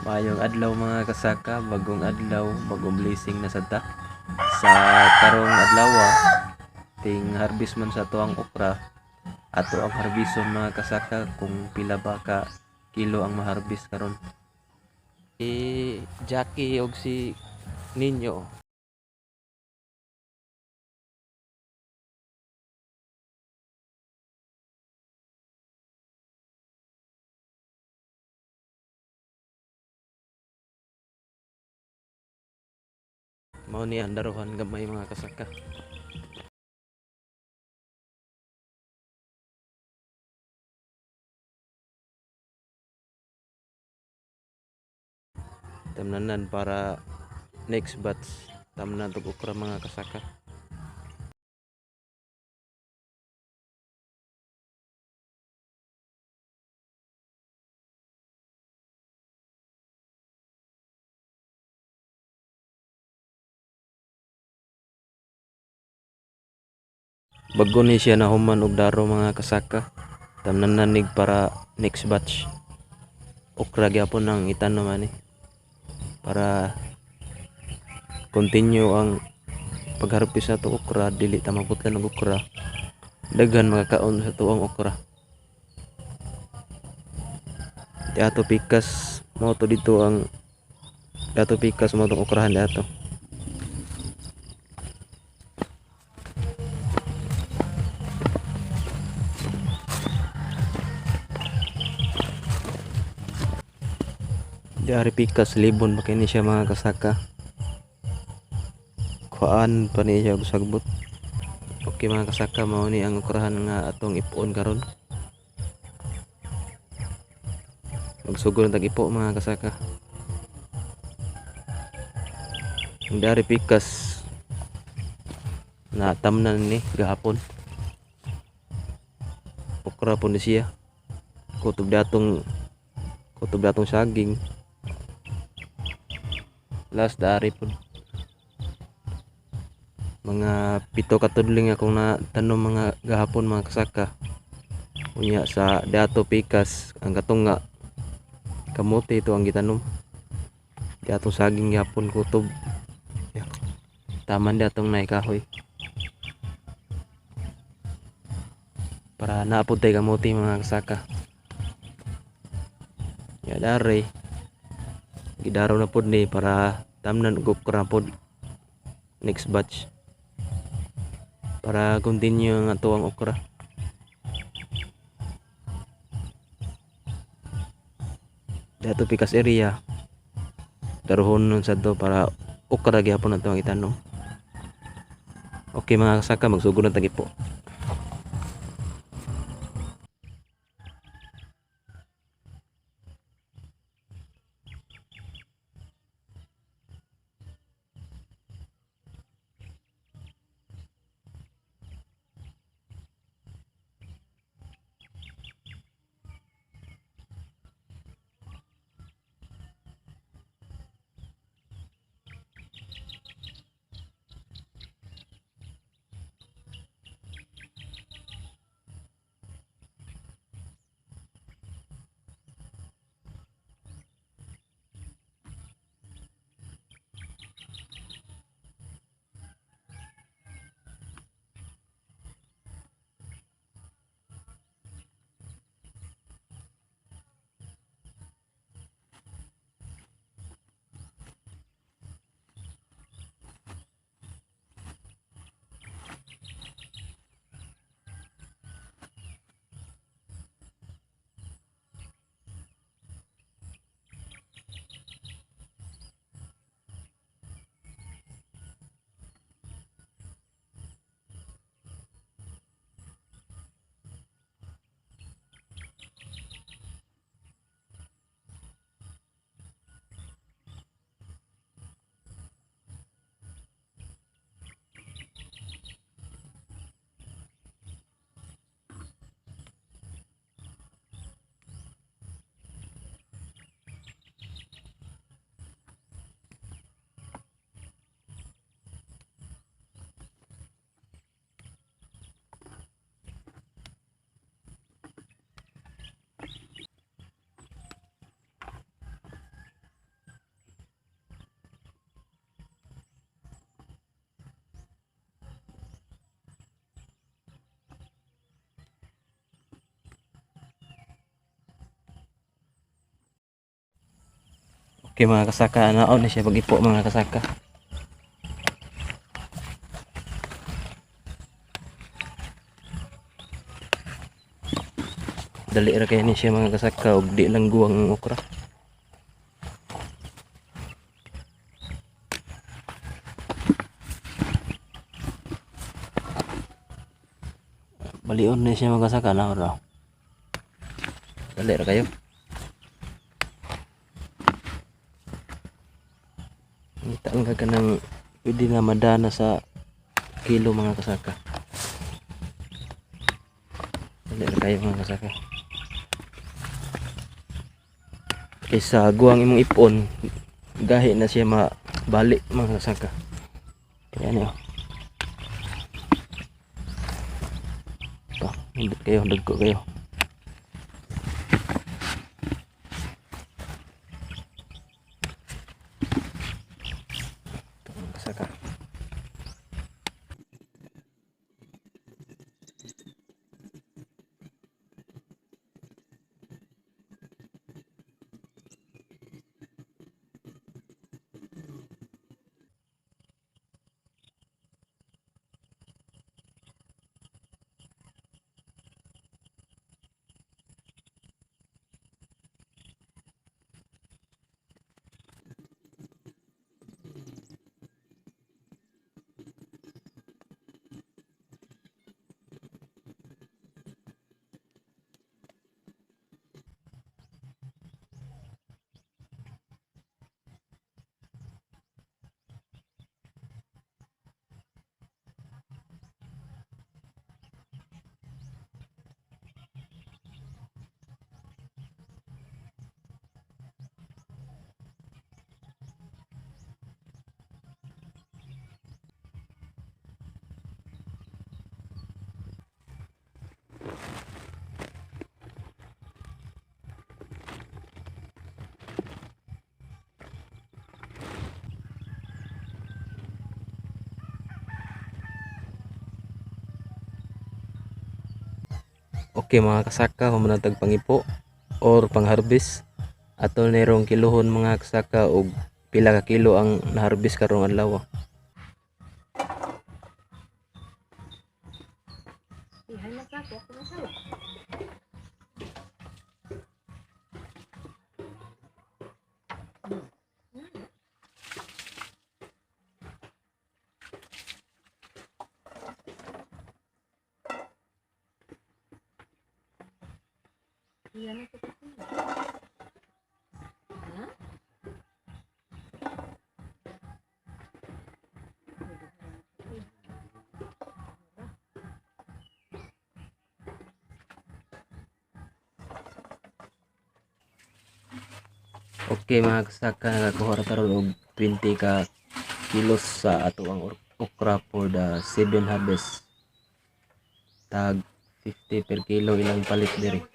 Maayong adlaw mga kasaka, bagong adlaw, bagong blessing na sadta. Sa karong adlaw, ting harvest man sa tuang okra. Ato ang harbison mga kasaka kung pila ba ka kilo ang maharbis karon. Jackie og si Ninyo. Mao ni andarohan gamay mga kasaka. Tamnanan para next batch tamnan tog okra mga kasaka. Bago ni siya nahuman og daro mga kasaka. Tamnanan nig para next batch. Okra gyapon ang itanom ani para continue ang pagharvest sa to okra, dili ta mabutlan og okra, daghan makakaon sa tuang okra. Di ato pikas mo to dito ang di ato pikas mo tong okrahan di ato. Di ari pikas libon pa kini siya mga kasaka. Kuan pa ni siya og sagbot. Okay mga kasaka, mao ni ang okrahan nga atong ipon karon. Magsugod tag ipo mga kasaka. Ang dari pikas na tamnan ni gahapon. Okra po ni siya. Kutob datong saging. Last dari po. Mga pito katudling akong natanom mga gahapon mga kasaka. Unya sa dato pikas ang katong nga kamote ito ang gitanom. Datong saging gahapon kutob. Taman datong naikahoy. Para naapod tay kamote mga kasaka. Ya dare. Gidaro na pod ni para tamnan og okra pod next batch. Para continue ang ato ang okra. Dato pikas area. Daruhon nun sa to para okra gyapon nato ang itanom. Okay mga kasaka, magsugod na tagi po. Okay mga kasaka, naon na siya pag-ipo mga kasaka. Dali ra kay ni siya mga kasaka ug di lang guwang ang okra. Balion na siya mga kasaka na raw. Dali ra kayo. Kita ang kanang pwede na madana sa kilo mga kasaka. Dali ra kayo mga kasaka. Kaysa guwang imong ipon, gahi na siya mabalik mga kasaka. Kaya niyo. Hindot kayo, dagko kayo. Ito mga kasaka. Okay mga kasaka, humanatag pangipo or pang-harvest. Ato nerong kilohon mga kasaka og pila ka kilo ang na-harvest karong adlaw. Okay mga kasaka, nakakuha ra karon og 20 ka kilos sa ato ang okra for the 7 harvest. Tag 50 per kilo ilang palit diri.